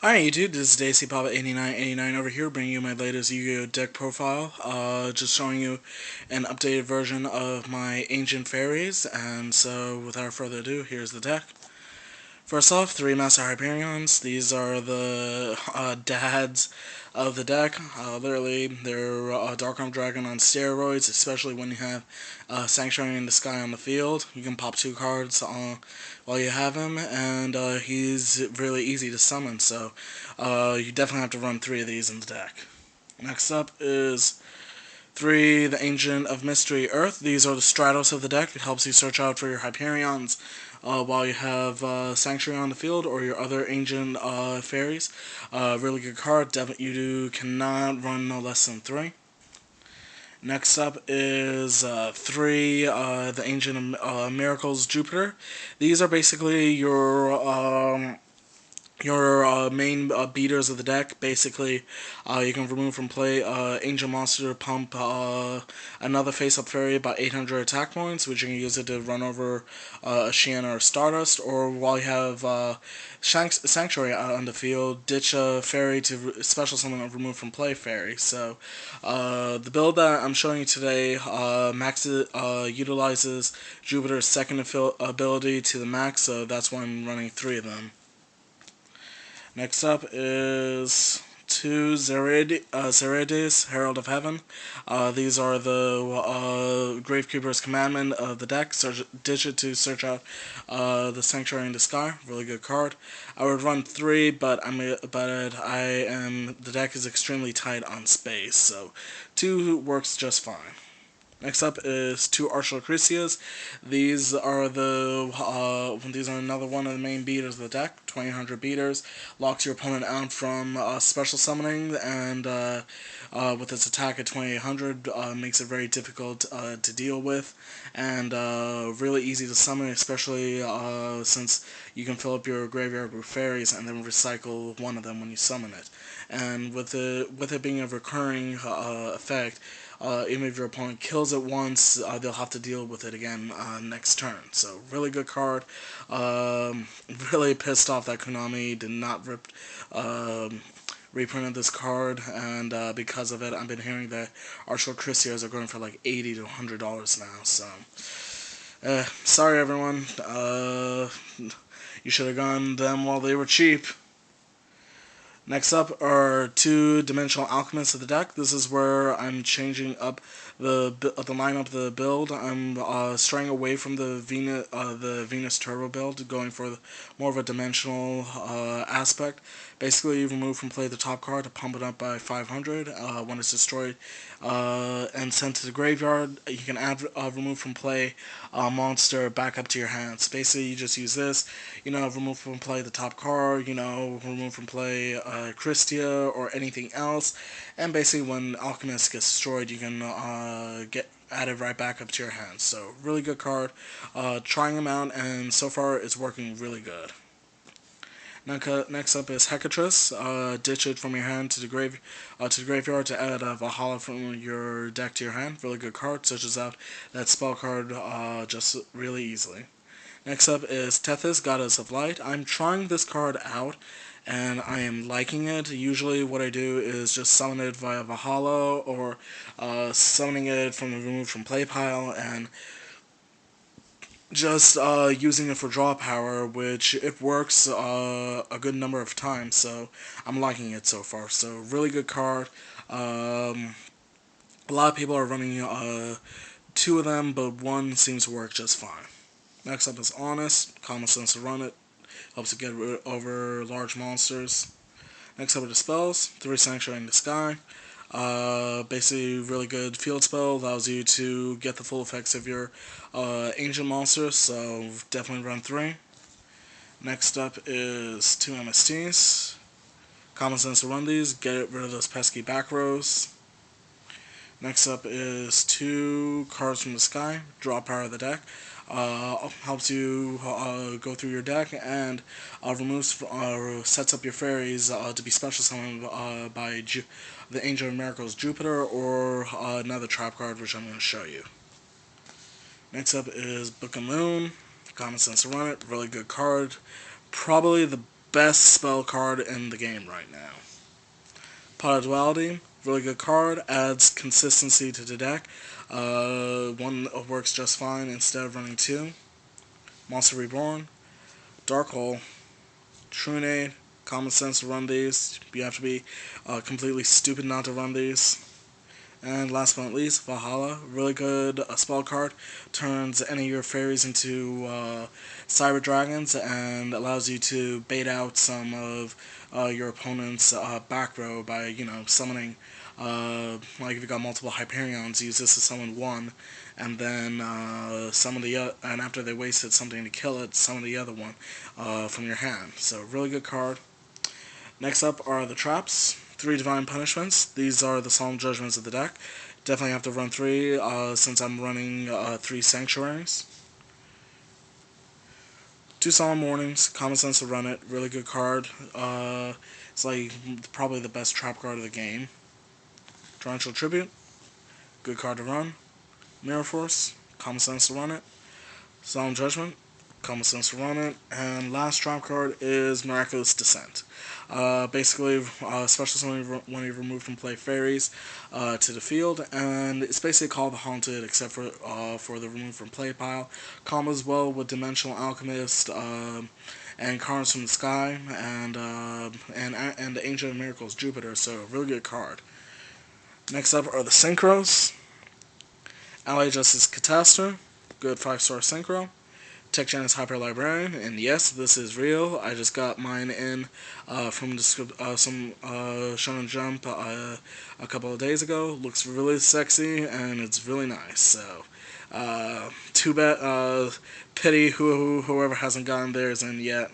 Hi YouTube, this is Daisy Papa 8989 over here, bringing you my latest Yu-Gi-Oh deck profile. Just showing you an updated version of my ancient fairies, and so without further ado, here's the deck. First off, three Master Hyperions. These are the dads of the deck. Literally, they're Dark Arm Dragon on steroids, especially when you have Sanctuary in the Sky on the field. You can pop two cards while you have him, and he's really easy to summon, so you definitely have to run three of these in the deck. Next up is three, the Ancient of Mystery Earth. These are the Stratos of the deck. It helps you search out for your Hyperions while you have Sanctuary on the field or your other Ancient Fairies. Really good card. You cannot run no less than three. Next up is three, the Ancient Miracles Jupiter. These are basically your main beaters of the deck. Basically, you can remove from play Angel Monster, pump another face-up fairy about 800 attack points, which you can use it to run over a Shiana or Stardust, or while you have Sanctuary out on the field, ditch a fairy to special summon a remove from play fairy. So, the build that I'm showing you today utilizes Jupiter's second ability to the max, so that's why I'm running three of them. Next up is two Zerides, Herald of Heaven. These are the Gravekeeper's Commandment of the deck. Ditch it to search out the Sanctuary in the Sky. Really good card. I would run three, but the deck is extremely tight on space, so two works just fine. Next up is two Archelacrisias. These are another one of the main beaters of the deck. 2000 beaters locks your opponent out from special summoning, and with its attack at 2800, makes it very difficult to deal with, and really easy to summon, especially since you can fill up your graveyard with fairies and then recycle one of them when you summon it. And with it being a recurring effect. Even if your opponent kills it once, they'll have to deal with it again next turn. So really good card. Really pissed off that Konami did not reprinted this card, and because of it, I've been hearing that Archelacrisias are going for like $80 to $100 now. So sorry everyone. You should have gone them while they were cheap. Next up are two Dimensional Alchemists of the deck. This is where I'm changing up the lineup of the build. I'm straying away from the Venus Turbo build, going for more of a dimensional aspect. Basically, you remove from play the top card to pump it up by 500. When it's destroyed and sent to the graveyard, you can add remove from play a monster back up to your hands. Basically, you just use this. Remove from play the top card. Remove from play Christia or anything else, and basically when Alchemist gets destroyed, you can get added right back up to your hands. So really good card. Trying them out, and so far it's working really good. Next up is Hecatrus. Ditch it from your hand to the graveyard to add a Valhalla from your deck to your hand. Really good card. Searches out that spell card just really easily. Next up is Tethys, Goddess of Light. I'm trying this card out, and I am liking it. Usually what I do is just summon it via Valhalla, or summoning it from the remove from play pile, and just using it for draw power, which it works a good number of times, so I'm liking it so far. So really good card. A lot of people are running two of them, but one seems to work just fine. Next up is Honest, common sense to run it, helps you get over large monsters. Next up are the spells, 3 Sanctuary in the Sky. Basically, really good field spell, allows you to get the full effects of your ancient monsters, so definitely run 3. Next up is 2 MSTs. Common sense to run these, get rid of those pesky back rows. Next up is 2 cards from the sky, draw power of the deck. Helps you go through your deck, and sets up your fairies to be special summoned by the Angel of Miracles Jupiter, or another trap card, which I'm going to show you. Next up is Book of Moon. Common sense to run it. Really good card. Probably the best spell card in the game right now. Pot of Duality, really good card, adds consistency to the deck. One works just fine instead of running two. Monster Reborn, Dark Hole, Trunade, common sense to run these. You have to be completely stupid not to run these. And last but not least, Valhalla, really good spell card, turns any of your fairies into cyber dragons and allows you to bait out some of your opponent's back row by summoning. Like if you got multiple Hyperions, use this to summon one, and then summon and after they wasted something to kill it, summon the other one from your hand. So really good card. Next up are the traps. 3 Divine Punishments. These are the Solemn Judgments of the deck. Definitely have to run 3 since I'm running 3 Sanctuaries. 2 Solemn Warnings. Common sense to run it. Really good card. It's like probably the best trap card of the game. Torrential Tribute. Good card to run. Mirror Force. Common sense to run it. Solemn Judgment. Common sense to run it. And last trap card is Miraculous Descent. Basically, special when you remove from play fairies to the field, and it's basically called the Haunted, except for the remove from play pile. Combos well with Dimensional Alchemist and Cards from the Sky, and the Angel of Miracles Jupiter. So a really good card. Next up are the Synchros. Ally Justice Catastor, good 5-star synchro. Tech Janus Hyper Librarian, and yes, this is real. I just got mine in from some Shonen Jump a couple of days ago. Looks really sexy and it's really nice. So, too bad. Pity whoever hasn't gotten theirs in yet.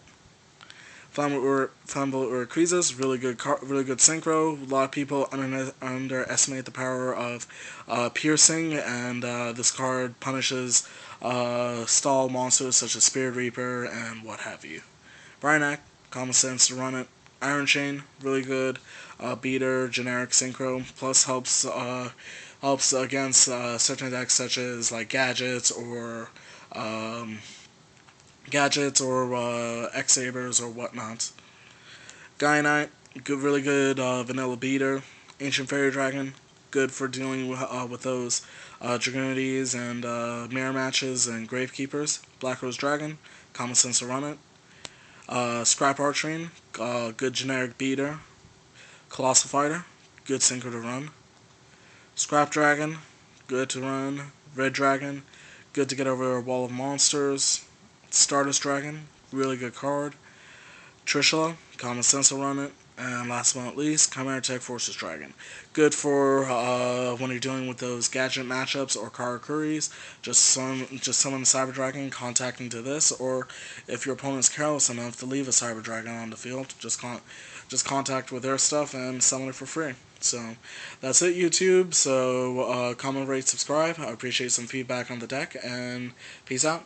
Flammable Urquizzas, really good synchro. A lot of people underestimate the power of piercing, and this card punishes stall monsters such as Spirit Reaper and what have you. Rhinac, common sense to run it. Iron Chain, really good beater, generic synchro. Plus helps against certain decks such as like gadgets or X-Sabers or whatnot. Gaia Knight, really good vanilla beater. Ancient Fairy Dragon, good for dealing with those Dragonities and mirror matches and Gravekeepers. Black Rose Dragon, common sense to run it. Scrap Archerine, good generic beater. Colossal Fighter, good synchro to run. Scrap Dragon, good to run. Red Dragon, good to get over a wall of monsters. Stardust Dragon, really good card. Trishula, common sense to run it. And last but not least, Chimera Tech Forces Dragon. Good for when you're dealing with those gadget matchups or Karakuris. Just summon the Cyber Dragon, contacting to this, or if your opponent's careless enough to leave a Cyber Dragon on the field, just contact with their stuff and summon it for free. So that's it, YouTube. So comment, rate, subscribe. I appreciate some feedback on the deck, and peace out.